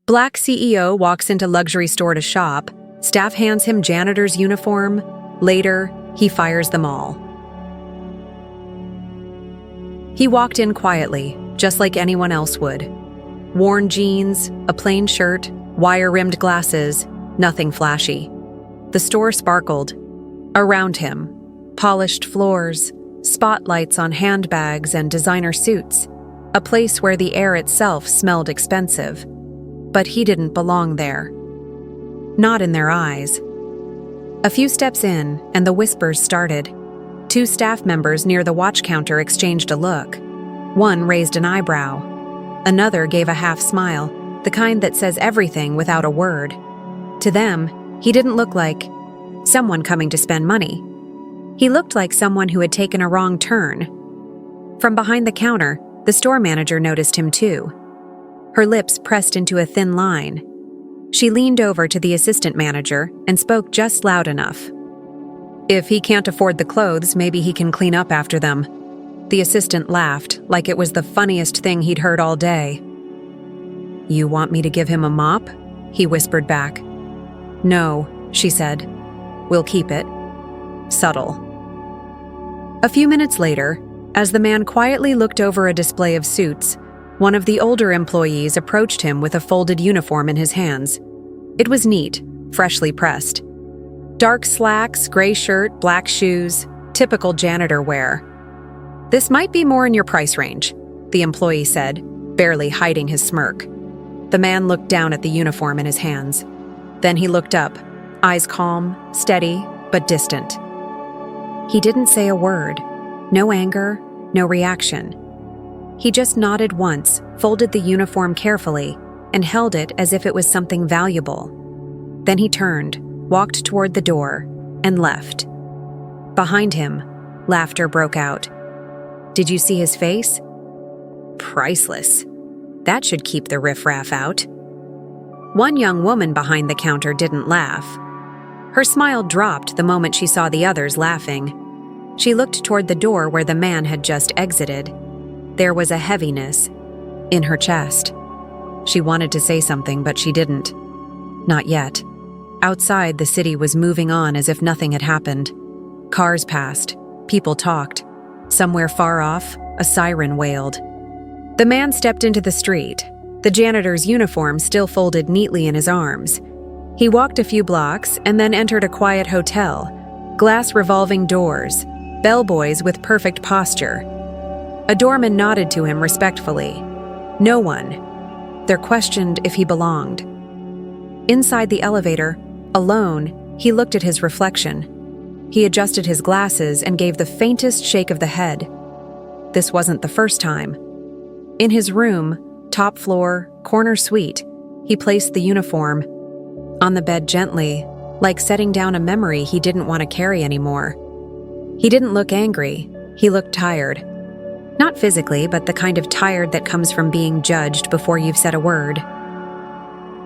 Black CEO walks into luxury store to shop. Staff hands him janitor's uniform. Later, he fires them all. He walked in quietly, just like anyone else would. Worn jeans, a plain shirt, wire-rimmed glasses, nothing flashy. The store sparkled. Around him, polished floors, spotlights on handbags and designer suits, a place where the air itself smelled expensive. But he didn't belong there. Not in their eyes. A few steps in, and the whispers started. Two staff members near the watch counter exchanged a look. One raised an eyebrow. Another gave a half smile, the kind that says everything without a word. To them, he didn't look like someone coming to spend money. He looked like someone who had taken a wrong turn. From behind the counter, the store manager noticed him too. Her lips pressed into a thin line. She leaned over to the assistant manager and spoke just loud enough. "If he can't afford the clothes, maybe he can clean up after them." The assistant laughed, like it was the funniest thing he'd heard all day. "You want me to give him a mop?" he whispered back. "No," she said. "We'll keep it subtle." A few minutes later, as the man quietly looked over a display of suits, one of the older employees approached him with a folded uniform in his hands. It was neat, freshly pressed. Dark slacks, gray shirt, black shoes, typical janitor wear. "This might be more in your price range," the employee said, barely hiding his smirk. The man looked down at the uniform in his hands. Then he looked up, eyes calm, steady, but distant. He didn't say a word. No anger, no reaction. He just nodded once, folded the uniform carefully, and held it as if it was something valuable. Then he turned, walked toward the door, and left. Behind him, laughter broke out. Did you see his face? Priceless. That should keep the riffraff out. One young woman behind the counter didn't laugh. Her smile dropped the moment she saw the others laughing. She looked toward the door where the man had just exited. There was a heaviness in her chest. She wanted to say something, but she didn't. Not yet. Outside, the city was moving on as if nothing had happened. Cars passed. People talked. Somewhere far off, a siren wailed. The man stepped into the street, the janitor's uniform still folded neatly in his arms. He walked a few blocks and then entered a quiet hotel. Glass revolving doors, bellboys with perfect posture. A doorman nodded to him respectfully. No one. They're questioned if he belonged. Inside the elevator, alone, he looked at his reflection. He adjusted his glasses and gave the faintest shake of the head. This wasn't the first time. In his room, top floor, corner suite, he placed the uniform on the bed gently, like setting down a memory he didn't want to carry anymore. He didn't look angry. He looked tired. Not physically, but the kind of tired that comes from being judged before you've said a word.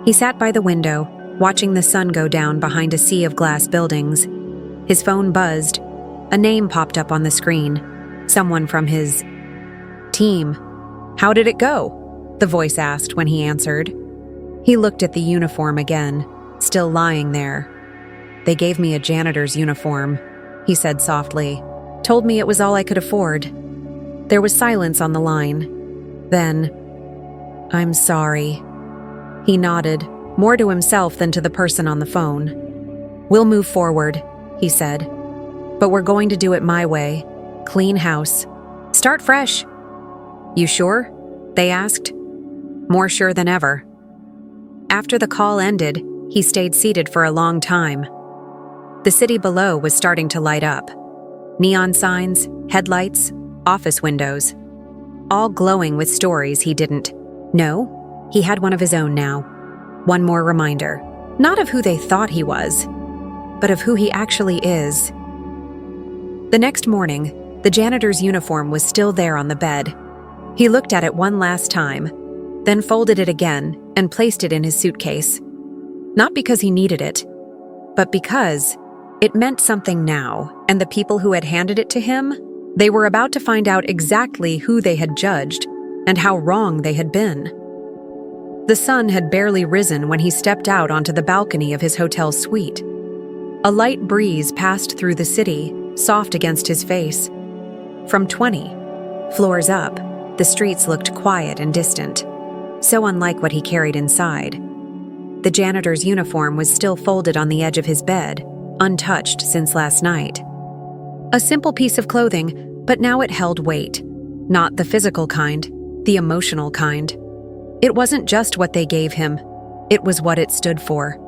He sat by the window, watching the sun go down behind a sea of glass buildings. His phone buzzed. A name popped up on the screen. Someone from his team. "How did it go?" the voice asked when he answered. He looked at the uniform again, still lying there. "They gave me a janitor's uniform," he said softly. "Told me it was all I could afford." There was silence on the line. Then, "I'm sorry." He nodded, more to himself than to the person on the phone. "We'll move forward," he said. "But we're going to do it my way. Clean house. Start fresh." "You sure?" they asked. More sure than ever. After the call ended, he stayed seated for a long time. The city below was starting to light up. Neon signs, headlights, office windows, all glowing with stories he didn't know. He had one of his own now. One more reminder, not of who they thought he was, but of who he actually is. The next morning, the janitor's uniform was still there on the bed. He looked at it one last time, then folded it again and placed it in his suitcase. Not because he needed it, but because it meant something now, and the people who had handed it to him, they were about to find out exactly who they had judged and how wrong they had been. The sun had barely risen when he stepped out onto the balcony of his hotel suite. A light breeze passed through the city, soft against his face. From 20 floors up, the streets looked quiet and distant, so unlike what he carried inside. The janitor's uniform was still folded on the edge of his bed, untouched since last night. A simple piece of clothing, but now it held weight. Not the physical kind, the emotional kind. It wasn't just what they gave him, it was what it stood for.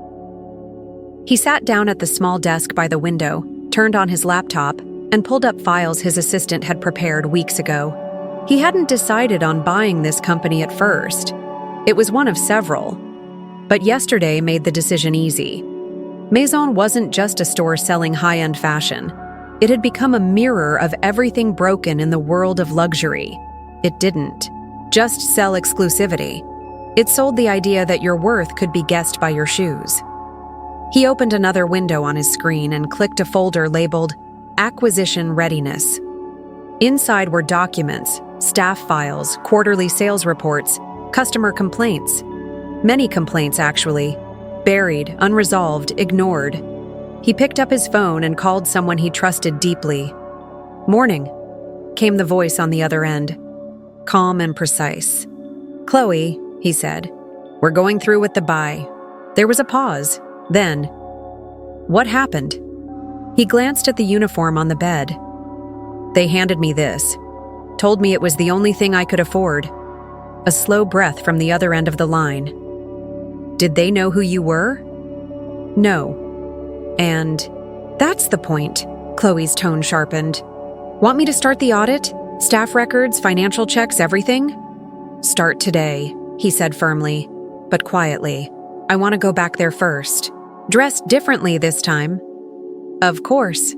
He sat down at the small desk by the window, turned on his laptop, and pulled up files his assistant had prepared weeks ago. He hadn't decided on buying this company at first. It was one of several. But yesterday made the decision easy. Maison wasn't just a store selling high-end fashion. It had become a mirror of everything broken in the world of luxury. It didn't just sell exclusivity. It sold the idea that your worth could be guessed by your shoes. He opened another window on his screen and clicked a folder labeled Acquisition Readiness. Inside were documents, staff files, quarterly sales reports, customer complaints. Many complaints, actually. Buried, unresolved, ignored. He picked up his phone and called someone he trusted deeply. "Morning," came the voice on the other end. Calm and precise. "Chloe," he said, "we're going through with the buy." There was a pause. Then, "What happened?" He glanced at the uniform on the bed. "They handed me this. Told me it was the only thing I could afford." A slow breath from the other end of the line. "Did they know who you were?" "No." "And that's the point," Chloe's tone sharpened. "Want me to start the audit? Staff records, financial checks, everything?" "Start today," he said firmly, but quietly. "I want to go back there first. Dressed differently this time." "Of course."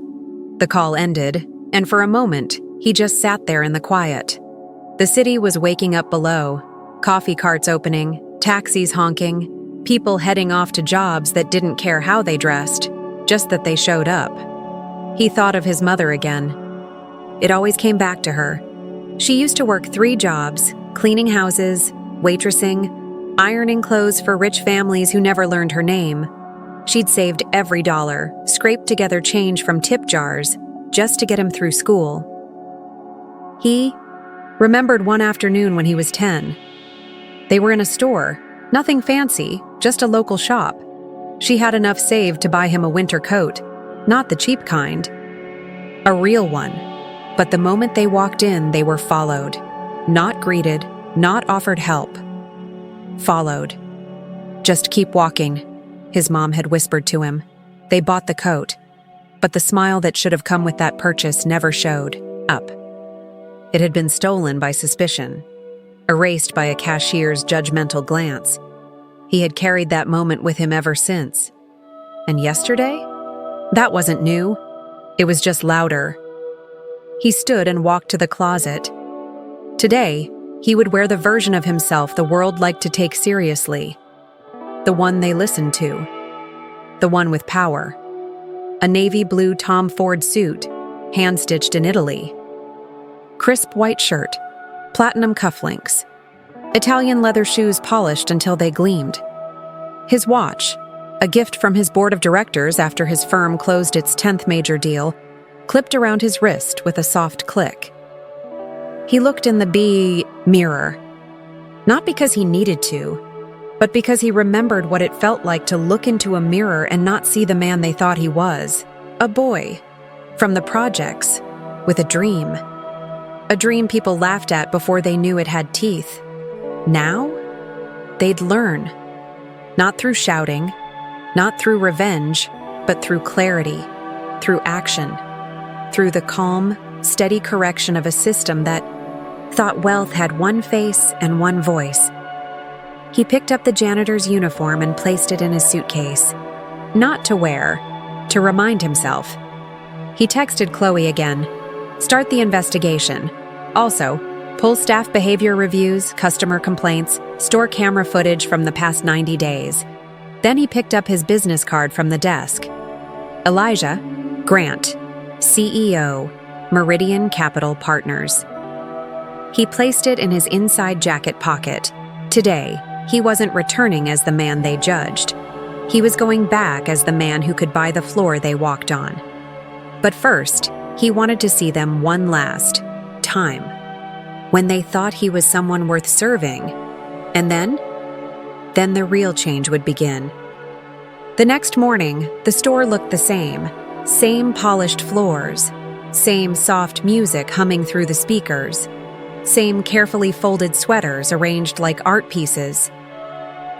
The call ended, and for a moment, he just sat there in the quiet. The city was waking up below, coffee carts opening, taxis honking, people heading off to jobs that didn't care how they dressed, just that they showed up. He thought of his mother again. It always came back to her. She used to work 3 jobs, cleaning houses, waitressing, ironing clothes for rich families who never learned her name. She'd saved every dollar, scraped together change from tip jars, just to get him through school. He remembered one afternoon when he was 10. They were in a store, nothing fancy, just a local shop. She had enough saved to buy him a winter coat, not the cheap kind, a real one. But the moment they walked in, they were followed. Not greeted, not offered help. Followed. "Just keep walking," his mom had whispered to him. They bought the coat, but the smile that should have come with that purchase never showed up. It had been stolen by suspicion, erased by a cashier's judgmental glance. He had carried that moment with him ever since. And yesterday? That wasn't new. It was just louder. He stood and walked to the closet. Today, he would wear the version of himself the world liked to take seriously. The one they listened to. The one with power. A navy blue Tom Ford suit, hand-stitched in Italy. Crisp white shirt, platinum cufflinks. Italian leather shoes polished until they gleamed. His watch, a gift from his board of directors after his firm closed its 10th major deal, clipped around his wrist with a soft click. He looked in the mirror, not because he needed to, but because he remembered what it felt like to look into a mirror and not see the man they thought he was. A boy, from the projects, with a dream. A dream people laughed at before they knew it had teeth. Now, they'd learn. Not through shouting, not through revenge, but through clarity, through action, through the calm, steady correction of a system that thought wealth had one face and one voice. He picked up the janitor's uniform and placed it in his suitcase. Not to wear, to remind himself. He texted Chloe again. "Start the investigation. Also, pull staff behavior reviews, customer complaints, store camera footage from the past 90 days. Then he picked up his business card from the desk. Elijah Grant, CEO, Meridian Capital Partners. He placed it in his inside jacket pocket. Today, He wasn't returning as the man they judged. He was going back as the man who could buy the floor they walked on. But first, he wanted to see them one last time, when they thought he was someone worth serving. And then the real change would begin. The next morning, the store looked the same polished floors, same soft music humming through the speakers, same carefully folded sweaters arranged like art pieces.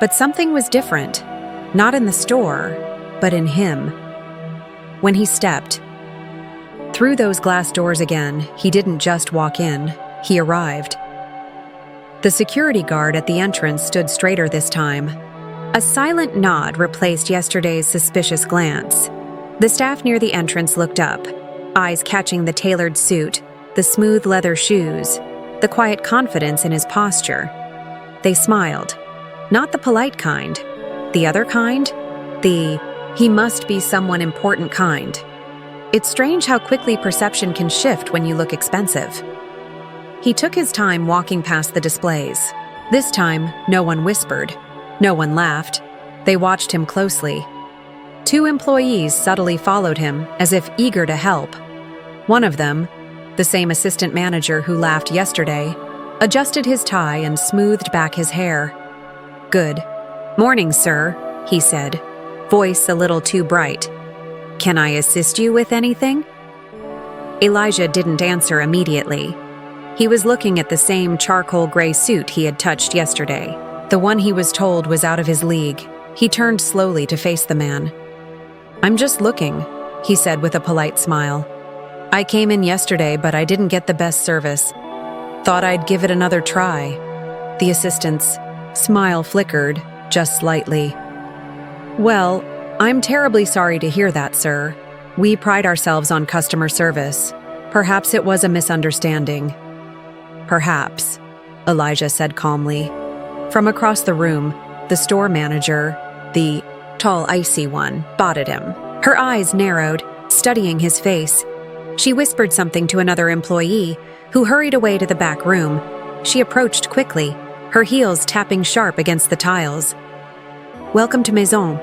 But something was different, not in the store, but in him. When he stepped through those glass doors again, he didn't just walk in, he arrived. The security guard at the entrance stood straighter this time. A silent nod replaced yesterday's suspicious glance. The staff near the entrance looked up, eyes catching the tailored suit, the smooth leather shoes, the quiet confidence in his posture. They smiled. Not the polite kind. The other kind? The he must be someone important kind. It's strange how quickly perception can shift when you look expensive. He took his time walking past the displays. This time, no one whispered. No one laughed. They watched him closely. 2 employees subtly followed him, as if eager to help. One of them, the same assistant manager who laughed yesterday, adjusted his tie and smoothed back his hair. "Good morning, sir," he said, voice a little too bright. "Can I assist you with anything?" Elijah didn't answer immediately. He was looking at the same charcoal gray suit he had touched yesterday, the one he was told was out of his league. He turned slowly to face the man. "I'm just looking," he said with a polite smile. "I came in yesterday, but I didn't get the best service. Thought I'd give it another try." The assistant's smile flickered, just slightly. "Well, I'm terribly sorry to hear that, sir. We pride ourselves on customer service. Perhaps it was a misunderstanding." "Perhaps," Elijah said calmly. From across the room, the store manager, the tall, icy one, spotted him. Her eyes narrowed, studying his face. She whispered something to another employee, who hurried away to the back room. She approached quickly, her heels tapping sharp against the tiles. "Welcome to Maison,"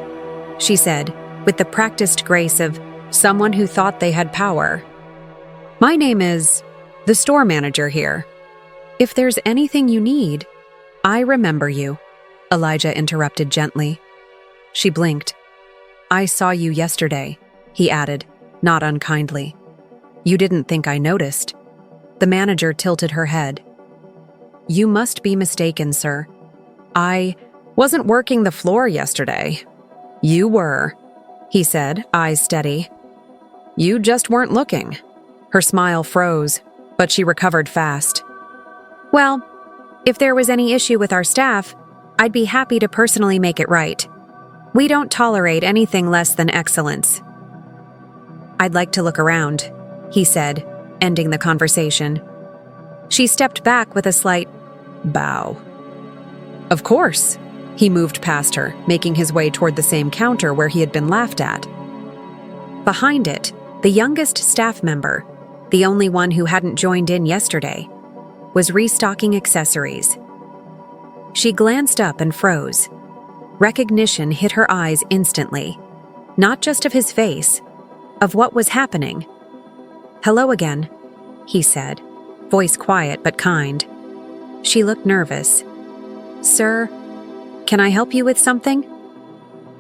she said, with the practiced grace of someone who thought they had power. "My name is the store manager here. If there's anything you need..." "I remember you," Elijah interrupted gently. She blinked. "I saw you yesterday," he added, not unkindly. "You didn't think I noticed?" The manager tilted her head. "You must be mistaken, sir. I wasn't working the floor yesterday." "You were," he said, eyes steady. "You just weren't looking." Her smile froze, but she recovered fast. "Well, if there was any issue with our staff, I'd be happy to personally make it right. We don't tolerate anything less than excellence." "I'd like to look around," he said, ending the conversation. She stepped back with a slight bow. "Of course." He moved past her, making his way toward the same counter where he had been laughed at. Behind it, the youngest staff member, the only one who hadn't joined in yesterday, was restocking accessories. She glanced up and froze. Recognition hit her eyes instantly, not just of his face, of what was happening. "Hello again," he said, voice quiet but kind. She looked nervous. "Sir, can I help you with something?"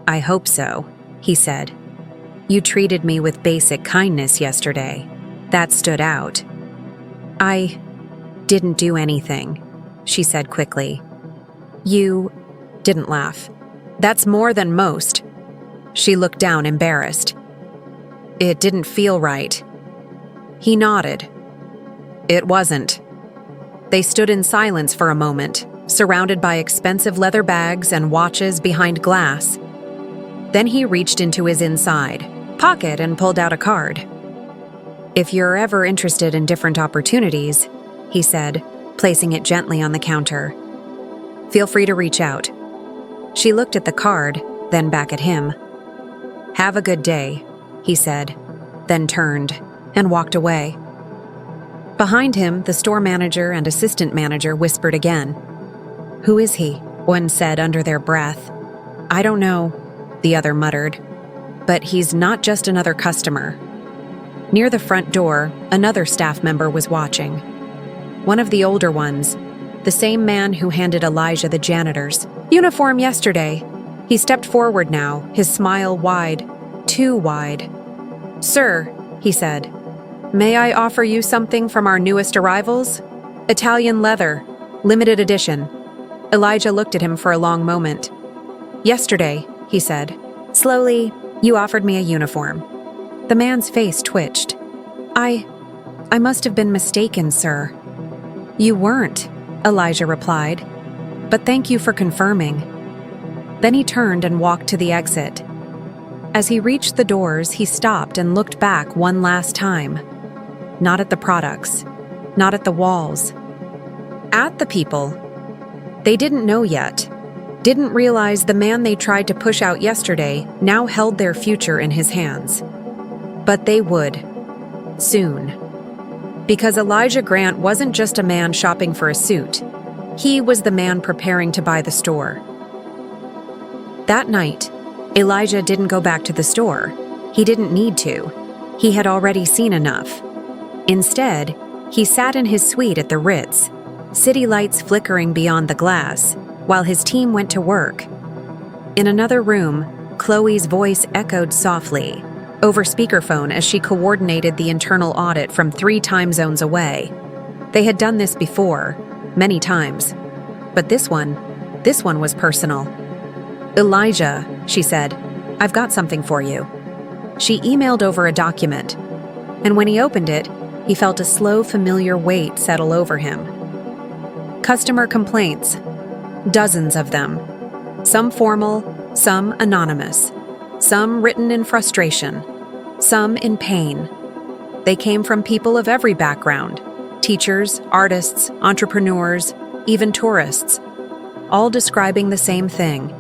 "I hope so," he said. "You treated me with basic kindness yesterday. That stood out." "I didn't do anything," she said quickly. "You didn't laugh. That's more than most." She looked down, embarrassed. "It didn't feel right." He nodded. "It wasn't." They stood in silence for a moment, surrounded by expensive leather bags and watches behind glass. Then he reached into his inside pocket and pulled out a card. "If you're ever interested in different opportunities," he said, placing it gently on the counter, "feel free to reach out." She looked at the card, then back at him. "Have a good day," he said, then turned and walked away. Behind him, the store manager and assistant manager whispered again. "Who is he?" one said under their breath. "I don't know," the other muttered. "But he's not just another customer." Near the front door, another staff member was watching. One of the older ones, the same man who handed Elijah the janitor's uniform yesterday. He stepped forward now, his smile wide, too wide. "Sir," he said, "may I offer you something from our newest arrivals? Italian leather, limited edition." Elijah looked at him for a long moment. "Yesterday," he said. Slowly, "you offered me a uniform." The man's face twitched. I must have been mistaken, sir." "You weren't," Elijah replied. "But thank you for confirming." Then he turned and walked to the exit. As he reached the doors, he stopped and looked back one last time. Not at the products, not at the walls. At the people. They didn't know yet, didn't realize the man they tried to push out yesterday now held their future in his hands. But they would. Soon. Because Elijah Grant wasn't just a man shopping for a suit. He was the man preparing to buy the store. That night, Elijah didn't go back to the store. He didn't need to. He had already seen enough. Instead, he sat in his suite at the Ritz, city lights flickering beyond the glass, while his team went to work. In another room, Chloe's voice echoed softly, over speakerphone as she coordinated the internal audit from 3 time zones away. They had done this before, many times. But this one was personal. "Elijah," she said, "I've got something for you." She emailed over a document, and when he opened it, he felt a slow, familiar weight settle over him. Customer complaints. Dozens of them. Some formal, some anonymous. Some written in frustration. Some in pain. They came from people of every background. Teachers, artists, entrepreneurs, even tourists. All describing the same thing.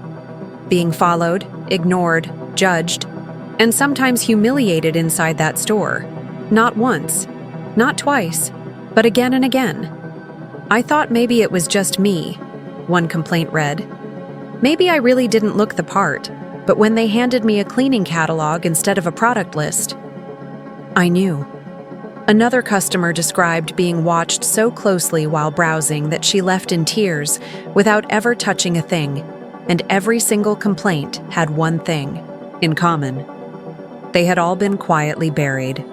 Being followed, ignored, judged, and sometimes humiliated inside that store. Not once, not twice, but again and again. "I thought maybe it was just me," one complaint read. "Maybe I really didn't look the part, but when they handed me a cleaning catalog instead of a product list, I knew." Another customer described being watched so closely while browsing that she left in tears without ever touching a thing, and every single complaint had one thing in common. They had all been quietly buried.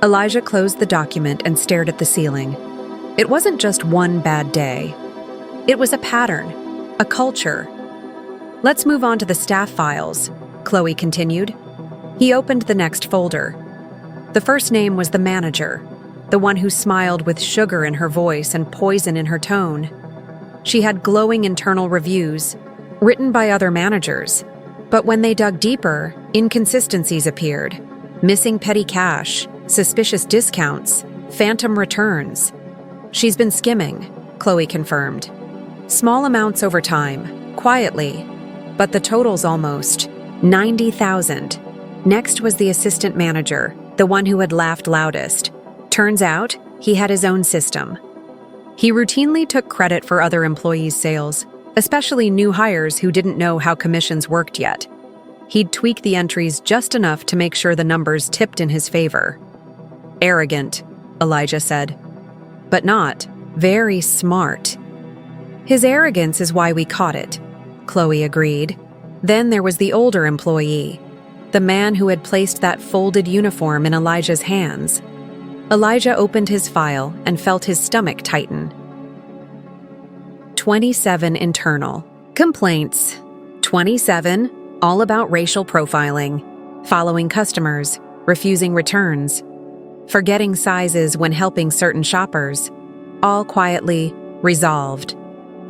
Elijah closed the document and stared at the ceiling. It wasn't just one bad day. It was a pattern, a culture. "Let's move on to the staff files," Chloe continued. He opened the next folder. The first name was the manager, the one who smiled with sugar in her voice and poison in her tone. She had glowing internal reviews, written by other managers. But when they dug deeper, inconsistencies appeared. Missing petty cash, suspicious discounts, phantom returns. "She's been skimming," Chloe confirmed. "Small amounts over time, quietly, but the total's almost 90,000. Next was the assistant manager, the one who had laughed loudest. Turns out, he had his own system. He routinely took credit for other employees' sales, especially new hires who didn't know how commissions worked yet. He'd tweak the entries just enough to make sure the numbers tipped in his favor. "Arrogant," Elijah said. "But not very smart." "His arrogance is why we caught it," Chloe agreed. Then there was the older employee, the man who had placed that folded uniform in Elijah's hands. Elijah opened his file and felt his stomach tighten. 27 internal complaints. 27, all about racial profiling, following customers, refusing returns, forgetting sizes when helping certain shoppers, all quietly resolved,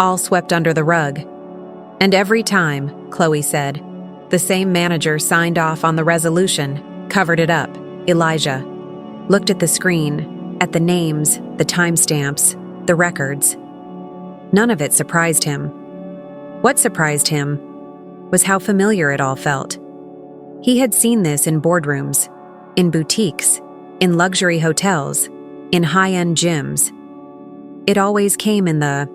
all swept under the rug. And every time, Chloe said, the same manager signed off on the resolution, covered it up. Elijah looked at the screen, at the names, the timestamps, the records. None of it surprised him. What surprised him was how familiar it all felt. He had seen this in boardrooms, in boutiques, in luxury hotels, in high-end gyms. It always came in the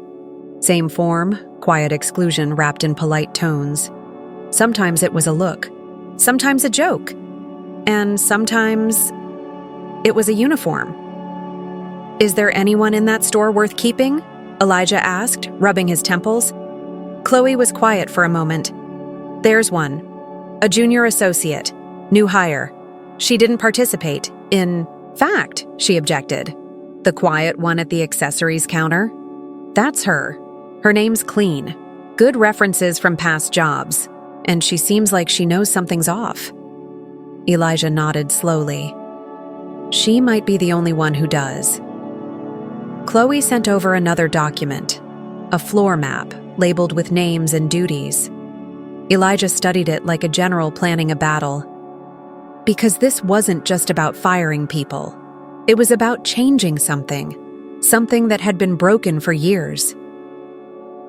same form, quiet exclusion wrapped in polite tones. Sometimes it was a look, sometimes a joke, and sometimes it was a uniform. "Is there anyone in that store worth keeping?" Elijah asked, rubbing his temples. Chloe was quiet for a moment. "There's one. A junior associate. New hire. She didn't participate. In fact," she objected. "The quiet one at the accessories counter? That's her. Her name's Clean. Good references from past jobs. And she seems like she knows something's off." Elijah nodded slowly. "She might be the only one who does." Chloe sent over another document, a floor map labeled with names and duties. Elijah studied it like a general planning a battle. Because this wasn't just about firing people. It was about changing something that had been broken for years.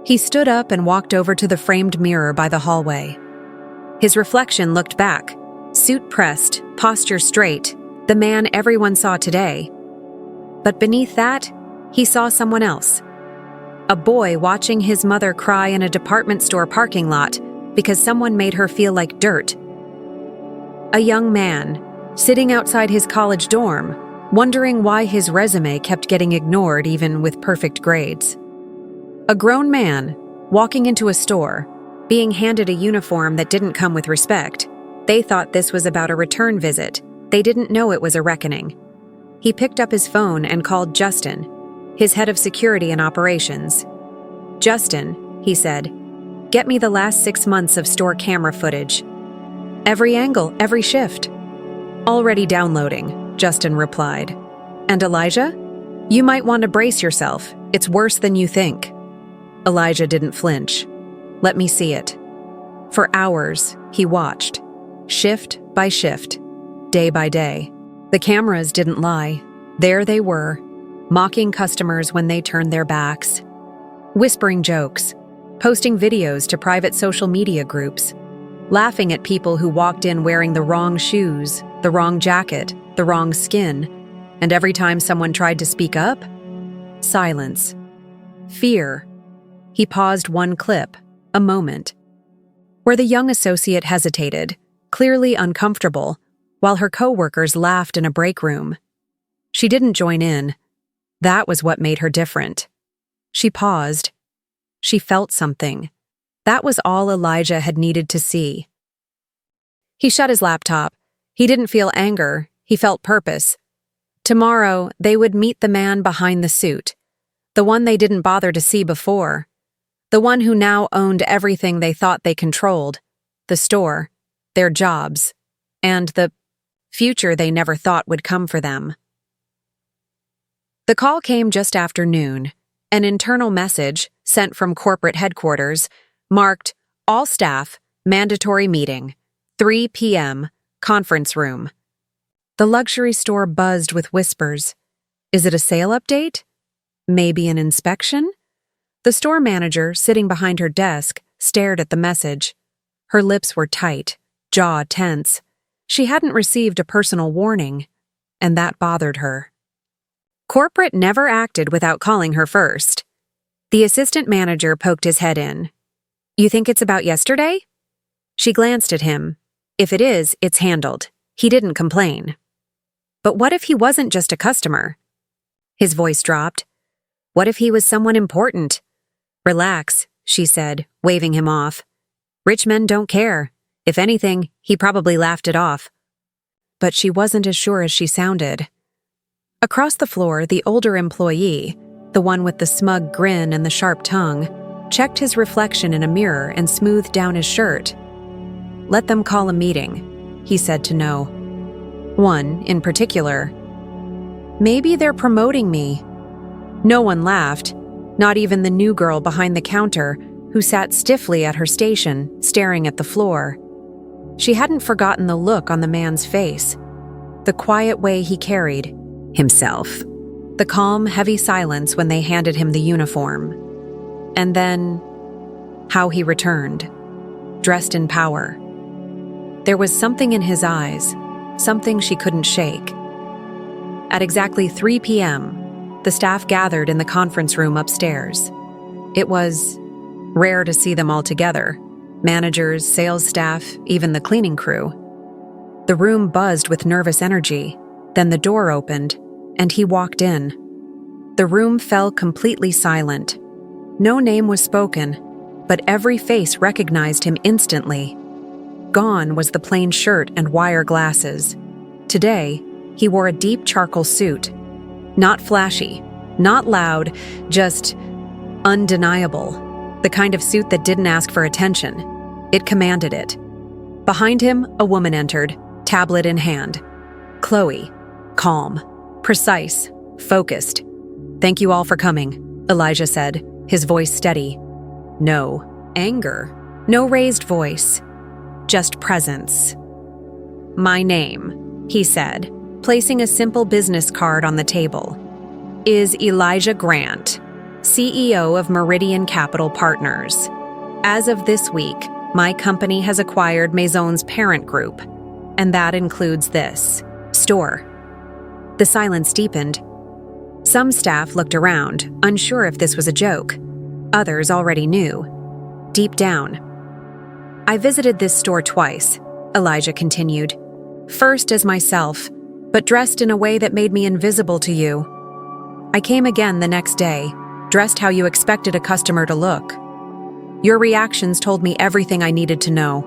He stood up and walked over to the framed mirror by the hallway. His reflection looked back, suit pressed, posture straight, the man everyone saw today. But beneath that, he saw someone else. A boy watching his mother cry in a department store parking lot because someone made her feel like dirt. A young man, sitting outside his college dorm, wondering why his resume kept getting ignored even with perfect grades. A grown man, walking into a store, being handed a uniform that didn't come with respect. They thought this was about a return visit. They didn't know it was a reckoning. He picked up his phone and called Justin, his head of security and operations. "Justin," he said, "get me the last 6 months of store camera footage. Every angle, every shift." "Already downloading," Justin replied. "And Elijah? You might want to brace yourself. It's worse than you think." Elijah didn't flinch. "Let me see it." For hours, he watched, shift by shift, day by day. The cameras didn't lie. There they were, mocking customers when they turned their backs, whispering jokes, posting videos to private social media groups, laughing at people who walked in wearing the wrong shoes, the wrong jacket, the wrong skin, and every time someone tried to speak up, silence. Fear. He paused one clip, a moment, where the young associate hesitated, clearly uncomfortable, while her coworkers laughed in a break room. She didn't join in. That was what made her different. She paused. She felt something. That was all Elijah had needed to see. He shut his laptop. He didn't feel anger. He felt purpose. Tomorrow, they would meet the man behind the suit, the one they didn't bother to see before, the one who now owned everything they thought they controlled, the store, their jobs, and the future they never thought would come for them. The call came just after noon. An internal message, sent from corporate headquarters, marked "All staff, mandatory meeting, 3 p.m., conference room." The luxury store buzzed with whispers. Is it a sale update? Maybe an inspection? The store manager, sitting behind her desk, stared at the message. Her lips were tight, jaw tense. She hadn't received a personal warning, and that bothered her. Corporate never acted without calling her first. The assistant manager poked his head in. "You think it's about yesterday?" She glanced at him. "If it is, it's handled." He didn't complain. But what if he wasn't just a customer? His voice dropped. What if he was someone important? "Relax," she said, waving him off. "Rich men don't care. If anything, he probably laughed it off." But she wasn't as sure as she sounded. Across the floor, the older employee, the one with the smug grin and the sharp tongue, checked his reflection in a mirror and smoothed down his shirt. "Let them call a meeting," he said to no one in particular. "Maybe they're promoting me." No one laughed, not even the new girl behind the counter, who sat stiffly at her station, staring at the floor. She hadn't forgotten the look on the man's face, the quiet way he carried himself, the calm, heavy silence when they handed him the uniform. And then, how he returned, dressed in power. There was something in his eyes, something she couldn't shake. At exactly 3 p.m., the staff gathered in the conference room upstairs. It was Rare to see them all together. Managers, sales staff, even the cleaning crew. The room buzzed with nervous energy. Then the door opened, and he walked in. The room fell completely silent. No name was spoken, but every face recognized him instantly. Gone was the plain shirt and wire glasses. Today, he wore a deep charcoal suit. Not flashy, not loud, just undeniable. The kind of suit that didn't ask for attention. It commanded it. Behind him, a woman entered, tablet in hand. Chloe, calm, precise, focused. "Thank you all for coming," Elijah said, his voice steady. No anger, no raised voice, just presence. "My name," he said, placing a simple business card on the table, "is Elijah Grant, CEO of Meridian Capital Partners. As of this week, my company has acquired Maison's parent group, and that includes this store." The silence deepened. Some staff looked around, unsure if this was a joke. Others already knew. Deep down. "I visited this store twice," Elijah continued. "First as myself, but dressed in a way that made me invisible to you. I came again the next day, dressed how you expected a customer to look. Your reactions told me everything I needed to know."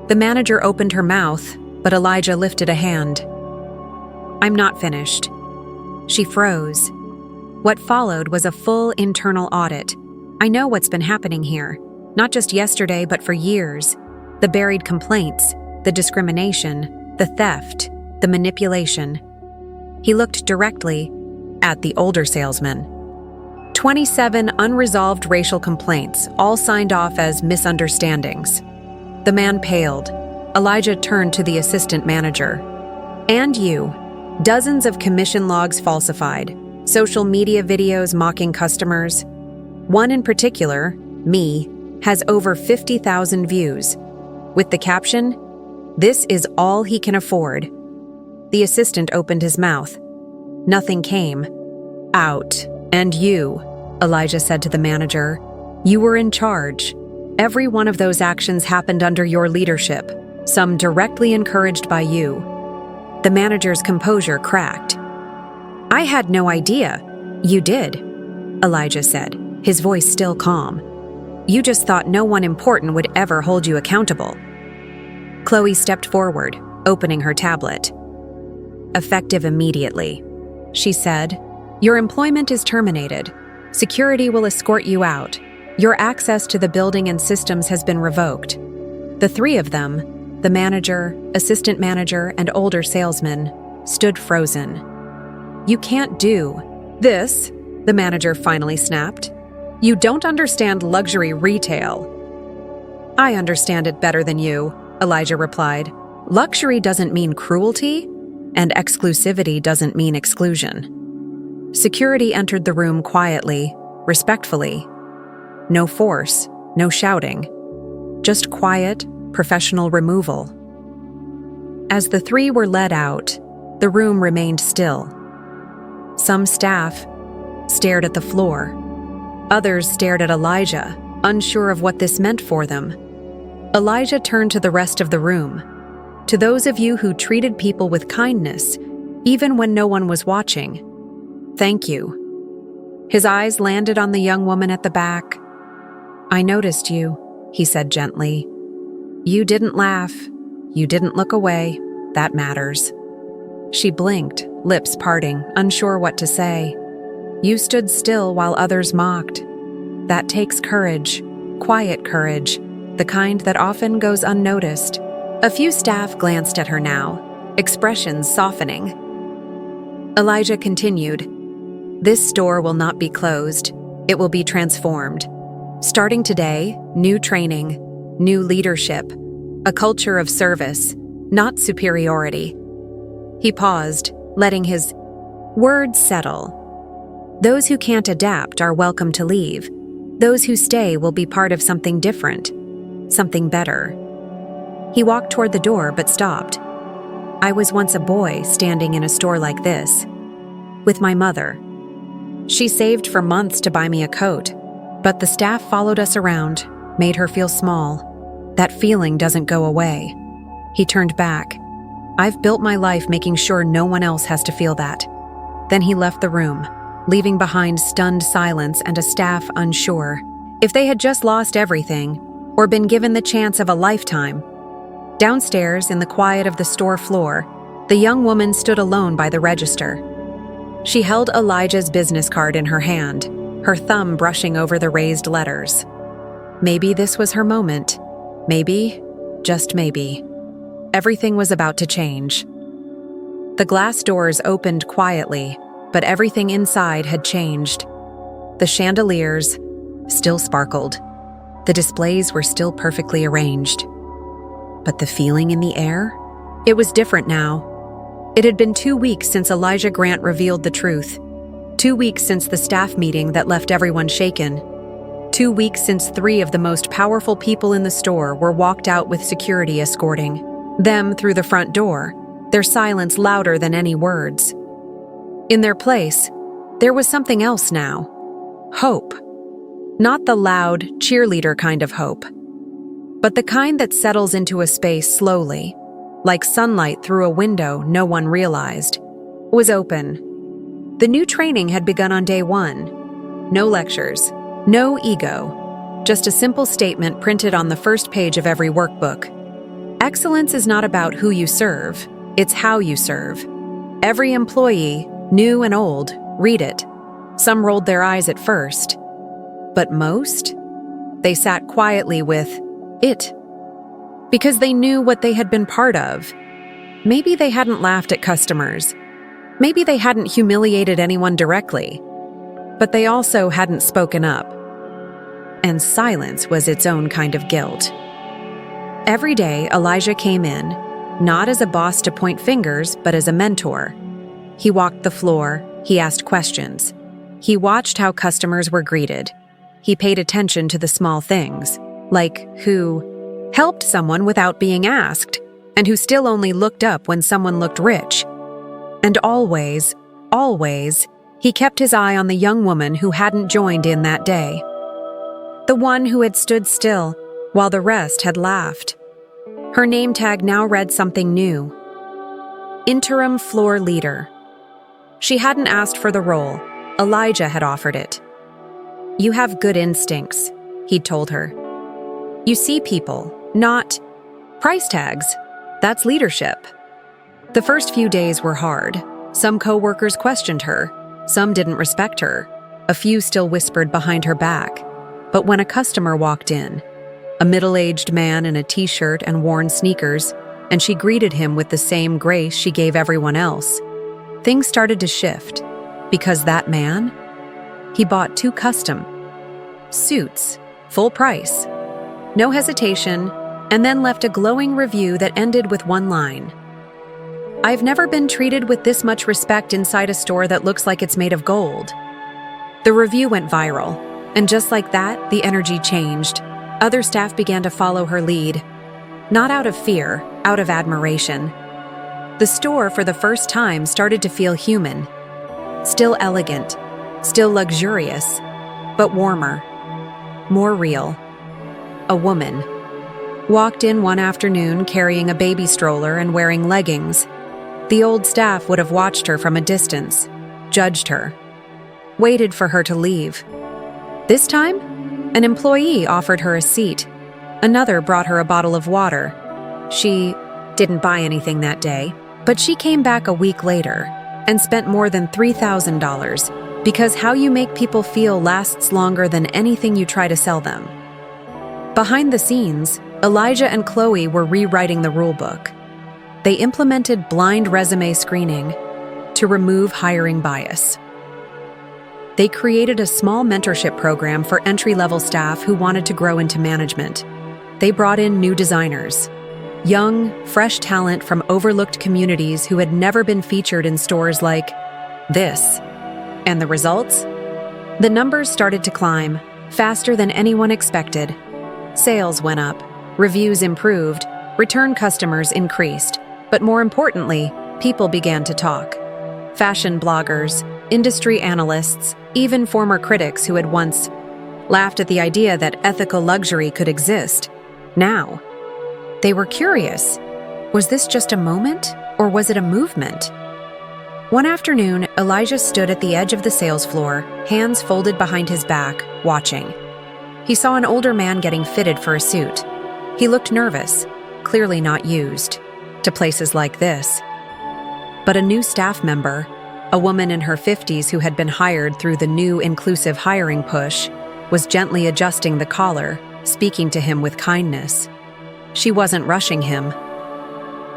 The manager opened her mouth, but Elijah lifted a hand. "I'm not finished." She froze. What followed was a full internal audit. "I know what's been happening here, not just yesterday but for years. The buried complaints, the discrimination, the theft, the manipulation." He looked directly at the older salesman. 27 unresolved racial complaints, all signed off as misunderstandings. The man paled. Elijah turned to the assistant manager. "And you. Dozens of commission logs falsified, social media videos mocking customers. One in particular, me, has over 50,000 views. With the caption, 'This is all he can afford.'" The assistant opened his mouth. Nothing came. "Out. And you," Elijah said to the manager. "You were in charge. Every one of those actions happened under your leadership, some directly encouraged by you." The manager's composure cracked. "I had no idea." "You did," Elijah said, his voice still calm. "You just thought no one important would ever hold you accountable." Chloe stepped forward, opening her tablet. "Effective immediately," she said. "Your employment is terminated. Security will escort you out. Your access to the building and systems has been revoked." The three of them, the manager, assistant manager, and older salesman, stood frozen. "You can't do this," the manager finally snapped. "You don't understand luxury retail." "I understand it better than you," Elijah replied. "Luxury doesn't mean cruelty, and exclusivity doesn't mean exclusion." Security entered the room quietly, respectfully. No force, no shouting. Just quiet, professional removal. As the three were led out, the room remained still. Some staff stared at the floor. Others stared at Elijah, unsure of what this meant for them. Elijah turned to the rest of the room. "To those of you who treated people with kindness, even when no one was watching, thank you." His eyes landed on the young woman at the back. "I noticed you," he said gently. "You didn't laugh. You didn't look away. That matters." She blinked, lips parting, unsure what to say. "You stood still while others mocked. That takes courage, quiet courage, the kind that often goes unnoticed." A few staff glanced at her now, expressions softening. Elijah continued, "This store will not be closed. It will be transformed. Starting today, new training, new leadership, a culture of service, not superiority." He paused, letting his words settle. "Those who can't adapt are welcome to leave. Those who stay will be part of something different, something better." He walked toward the door but stopped. "I was once a boy standing in a store like this, with my mother. She saved for months to buy me a coat. But the staff followed us around, made her feel small. That feeling doesn't go away. He turned back. I've built my life making sure no one else has to feel that. Then he left the room, leaving behind stunned silence and a staff unsure if they had just lost everything or been given the chance of a lifetime. Downstairs, in the quiet of the store floor, the young woman stood alone by the register. She held Elijah's business card in her hand, her thumb brushing over the raised letters. Maybe this was her moment. Maybe, just maybe, everything was about to change. The glass doors opened quietly, but everything inside had changed. The chandeliers still sparkled. The displays were still perfectly arranged. But the feeling in the air? It was different now. It had been 2 weeks since Elijah Grant revealed the truth. 2 weeks since the staff meeting that left everyone shaken. 2 weeks since 3 of the most powerful people in the store were walked out with security escorting them through the front door, their silence louder than any words. In their place, there was something else now. Hope. Not the loud, cheerleader kind of hope, but the kind that settles into a space slowly, like sunlight through a window no one realized was open. The new training had begun on day 1. No lectures, no ego, just a simple statement printed on the first page of every workbook. Excellence is not about who you serve, it's how you serve. Every employee, new and old, read it. Some rolled their eyes at first, but most? They sat quietly with it, because they knew what they had been part of. Maybe they hadn't laughed at customers. Maybe they hadn't humiliated anyone directly, but they also hadn't spoken up. And silence was its own kind of guilt. Every day, Elijah came in, not as a boss to point fingers, but as a mentor. He walked the floor, he asked questions. He watched how customers were greeted. He paid attention to the small things, like who helped someone without being asked, and who still only looked up when someone looked rich. And always, he kept his eye on the young woman who hadn't joined in that day. The one who had stood still while the rest had laughed. Her name tag now read something new. Interim floor leader. She hadn't asked for the role. Elijah had offered it. You have good instincts, he'd told her. You see people, not price tags. That's leadership. The first few days were hard. Some coworkers questioned her. Some didn't respect her. A few still whispered behind her back. But when a customer walked in, a middle-aged man in a t-shirt and worn sneakers, and she greeted him with the same grace she gave everyone else, things started to shift. Because that man, he bought 2 custom suits, full price, no hesitation, and then left a glowing review that ended with one line. I've never been treated with this much respect inside a store that looks like it's made of gold. The review went viral, and just like that, the energy changed. Other staff began to follow her lead. Not out of fear, out of admiration. The store, for the first time, started to feel human. Still elegant, still luxurious, but warmer, more real. A woman walked in one afternoon carrying a baby stroller and wearing leggings. The old staff would have watched her from a distance, judged her, waited for her to leave. This time, an employee offered her a seat. Another brought her a bottle of water. She didn't buy anything that day, but she came back a week later and spent more than $3,000 because how you make people feel lasts longer than anything you try to sell them. Behind the scenes, Elijah and Chloe were rewriting the rulebook. They implemented blind resume screening to remove hiring bias. They created a small mentorship program for entry-level staff who wanted to grow into management. They brought in new designers, young, fresh talent from overlooked communities who had never been featured in stores like this. And the results? The numbers started to climb, faster than anyone expected. Sales went up, reviews improved, return customers increased, but more importantly, people began to talk. Fashion bloggers, industry analysts, even former critics who had once laughed at the idea that ethical luxury could exist. Now, they were curious. Was this just a moment, or was it a movement? One afternoon, Elijah stood at the edge of the sales floor, hands folded behind his back, watching. He saw an older man getting fitted for a suit. He looked nervous, clearly not used to places like this. But a new staff member, a woman in her 50s who had been hired through the new inclusive hiring push, was gently adjusting the collar, speaking to him with kindness. She wasn't rushing him.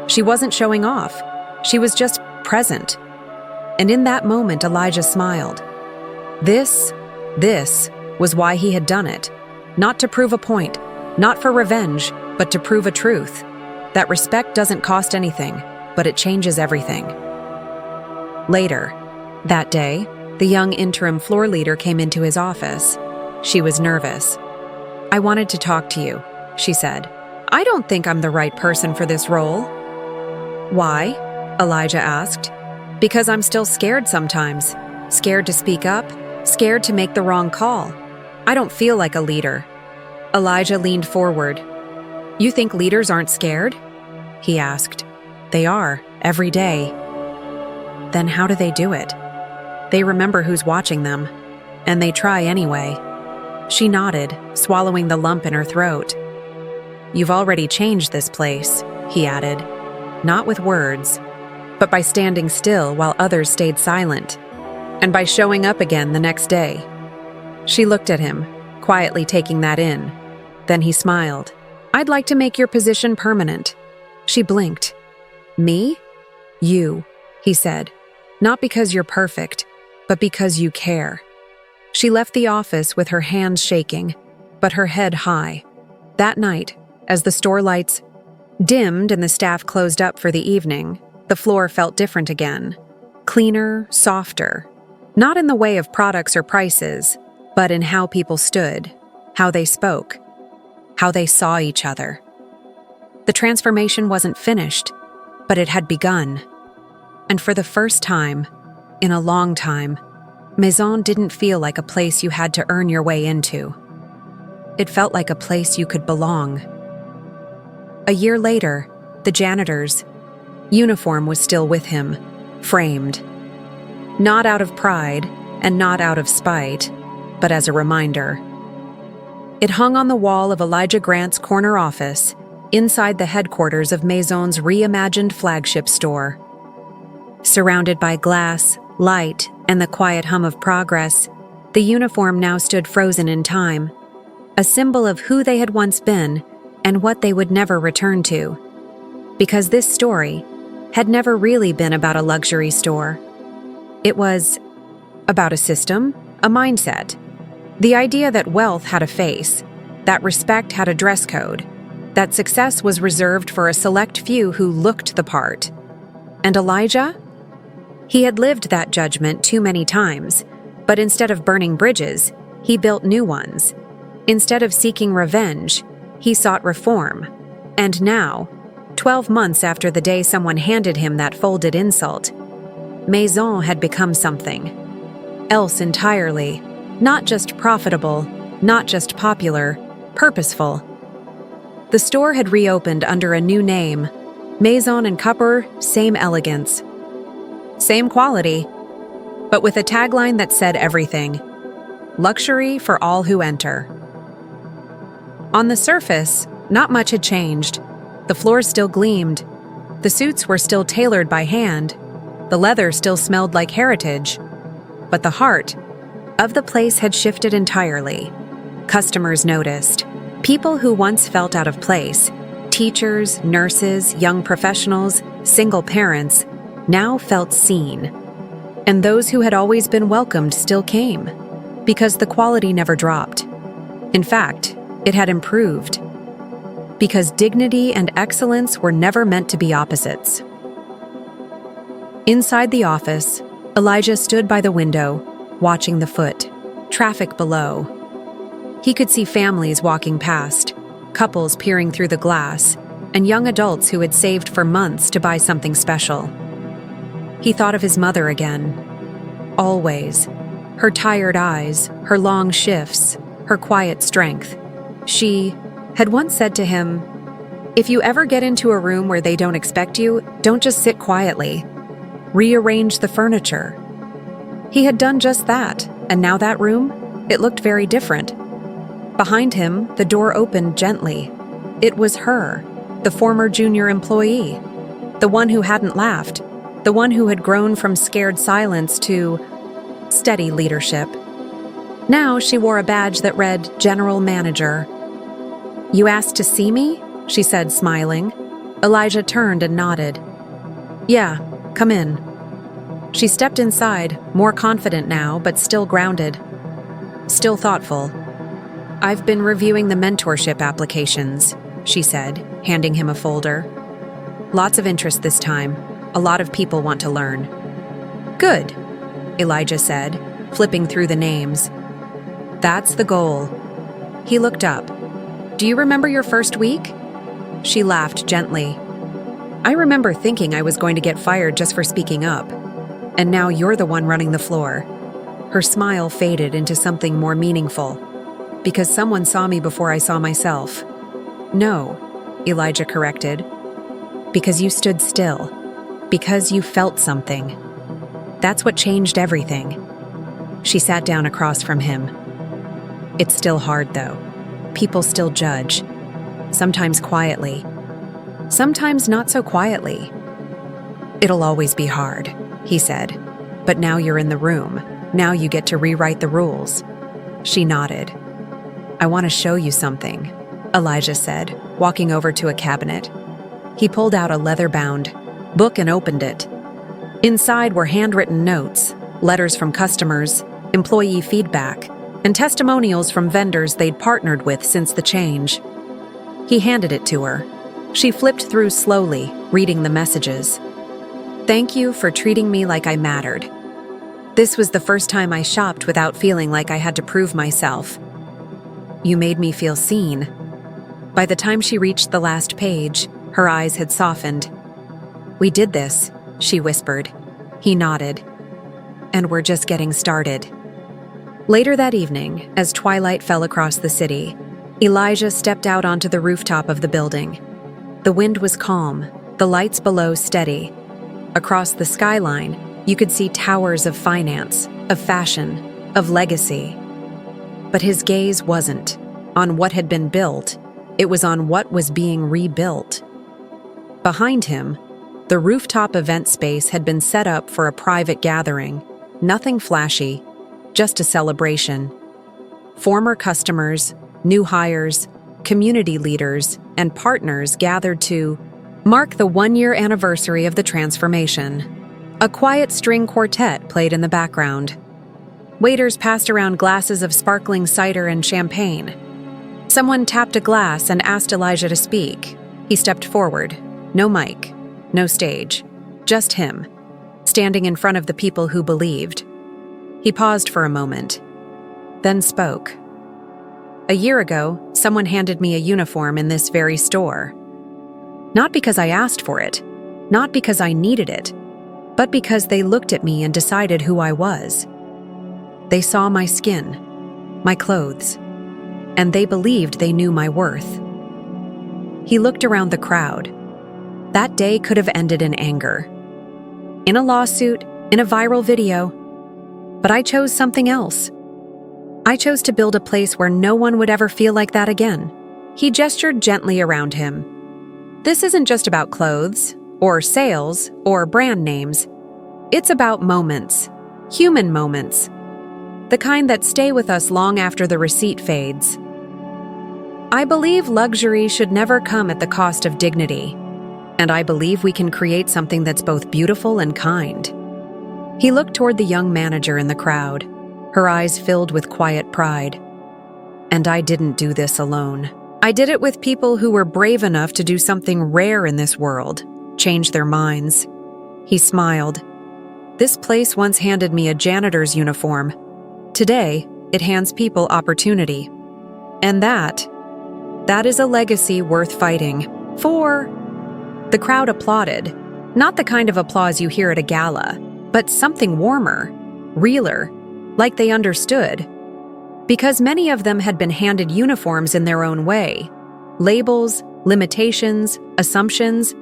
She wasn't showing off. She was just present. And in that moment, Elijah smiled. This was why he had done it. Not to prove a point, not for revenge, but to prove a truth. That respect doesn't cost anything, but it changes everything. Later, that day, the young interim floor leader came into his office. She was nervous. "I wanted to talk to you," she said. "I don't think I'm the right person for this role." "Why?" Elijah asked. "Because I'm still scared sometimes. Scared to speak up, scared to make the wrong call. I don't feel like a leader." Elijah leaned forward. "You think leaders aren't scared?" he asked. "They are, every day." "Then how do they do it?" "They remember who's watching them, and they try anyway." She nodded, swallowing the lump in her throat. "You've already changed this place," he added. "Not with words, but by standing still while others stayed silent, and by showing up again the next day." She looked at him, quietly taking that in. Then he smiled. "I'd like to make your position permanent." She blinked. "Me?" "You," he said. "Not because you're perfect, but because you care." She left the office with her hands shaking, but her head high. That night, as the store lights dimmed and the staff closed up for the evening, the floor felt different again. Cleaner, softer. Not in the way of products or prices, but in how people stood, how they spoke, how they saw each other. The transformation wasn't finished, but it had begun. And for the first time, in a long time, Maison didn't feel like a place you had to earn your way into. It felt like a place you could belong. A year later, the janitor's uniform was still with him, framed. Not out of pride and not out of spite, but as a reminder. It hung on the wall of Elijah Grant's corner office, inside the headquarters of Maison's reimagined flagship store. Surrounded by glass, light, and the quiet hum of progress, the uniform now stood frozen in time, a symbol of who they had once been and what they would never return to. Because this story had never really been about a luxury store. It was about a system, a mindset. The idea that wealth had a face, that respect had a dress code, that success was reserved for a select few who looked the part. And Elijah? He had lived that judgment too many times, but instead of burning bridges, he built new ones. Instead of seeking revenge, he sought reform. And now, 12 months after the day someone handed him that folded insult, Maison had become something else entirely. Not just profitable, not just popular, purposeful. The store had reopened under a new name. Maison and Cupper, same elegance. Same quality, but with a tagline that said everything. Luxury for all who enter. On the surface, not much had changed. The floors still gleamed. The suits were still tailored by hand. The leather still smelled like heritage. But the heart of the place had shifted entirely. Customers noticed. People who once felt out of place, teachers, nurses, young professionals, single parents, now felt seen. And those who had always been welcomed still came, because the quality never dropped. In fact, it had improved. Because dignity and excellence were never meant to be opposites. Inside the office, Elijah stood by the window, watching the foot, traffic below. He could see families walking past, couples peering through the glass, and young adults who had saved for months to buy something special. He thought of his mother again. Always. Her tired eyes, her long shifts, her quiet strength. She had once said to him, "If you ever get into a room where they don't expect you, don't just sit quietly. Rearrange the furniture." He had done just that, and now that room, it looked very different. Behind him, the door opened gently. It was her, the former junior employee, the one who hadn't laughed, the one who had grown from scared silence to steady leadership. Now she wore a badge that read General Manager. "You asked to see me?" she said, smiling. Elijah turned and nodded. "Yeah, come in." She stepped inside, more confident now, but still grounded. Still thoughtful. "I've been reviewing the mentorship applications," she said, handing him a folder. "Lots of interest this time. A lot of people want to learn." "Good," Elijah said, flipping through the names. "That's the goal." He looked up. "Do you remember your first week?" She laughed gently. "I remember thinking I was going to get fired just for speaking up. And now you're the one running the floor." Her smile faded into something more meaningful. "Because someone saw me before I saw myself." "No," Elijah corrected. "Because you stood still. Because you felt something. That's what changed everything." She sat down across from him. "It's still hard, though. People still judge. Sometimes quietly. Sometimes not so quietly." "It'll always be hard," he said. "But now you're in the room. Now you get to rewrite the rules." She nodded. "I want to show you something," Elijah said, walking over to a cabinet. He pulled out a leather-bound book and opened it. Inside were handwritten notes, letters from customers, employee feedback, and testimonials from vendors they'd partnered with since the change. He handed it to her. She flipped through slowly, reading the messages. "Thank you for treating me like I mattered. This was the first time I shopped without feeling like I had to prove myself. You made me feel seen." By the time she reached the last page, her eyes had softened. "We did this," she whispered. He nodded. "And we're just getting started." Later that evening, as twilight fell across the city, Elijah stepped out onto the rooftop of the building. The wind was calm, the lights below steady. Across the skyline, you could see towers of finance, of fashion, of legacy. But his gaze wasn't on what had been built, it was on what was being rebuilt. Behind him, the rooftop event space had been set up for a private gathering, nothing flashy, just a celebration. Former customers, new hires, community leaders, and partners gathered to mark the one-year anniversary of the transformation. A quiet string quartet played in the background. Waiters passed around glasses of sparkling cider and champagne. Someone tapped a glass and asked Elijah to speak. He stepped forward. No mic, no stage, just him, standing in front of the people who believed. He paused for a moment, then spoke. "A year ago, someone handed me a uniform in this very store. Not because I asked for it, not because I needed it, but because they looked at me and decided who I was. They saw my skin, my clothes, and they believed they knew my worth." He looked around the crowd. That day could have ended in anger, in a lawsuit, in a viral video. But I chose something else. I chose to build a place where no one would ever feel like that again. He gestured gently around him. "This isn't just about clothes, or sales, or brand names. It's about moments, human moments, the kind that stay with us long after the receipt fades. I believe luxury should never come at the cost of dignity, and I believe we can create something that's both beautiful and kind." He looked toward the young manager in the crowd, her eyes filled with quiet pride. "And I didn't do this alone. I did it with people who were brave enough to do something rare in this world, change their minds." He smiled. "This place once handed me a janitor's uniform. Today, it hands people opportunity. And that is a legacy worth fighting for." The crowd applauded, not the kind of applause you hear at a gala, but something warmer, realer, like they understood. Because many of them had been handed uniforms in their own way, labels, limitations, assumptions,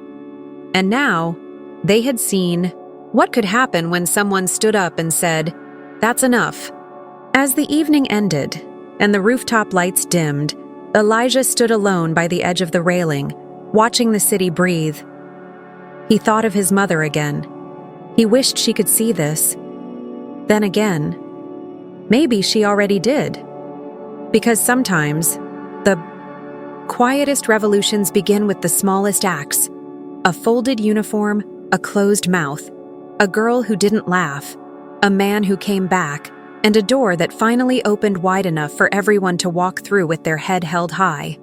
and now they had seen what could happen when someone stood up and said, "That's enough." As the evening ended and the rooftop lights dimmed, Elijah stood alone by the edge of the railing, watching the city breathe. He thought of his mother again. He wished she could see this. Then again, maybe she already did. Because sometimes, the quietest revolutions begin with the smallest acts. A folded uniform, a closed mouth, a girl who didn't laugh, a man who came back, and a door that finally opened wide enough for everyone to walk through with their head held high.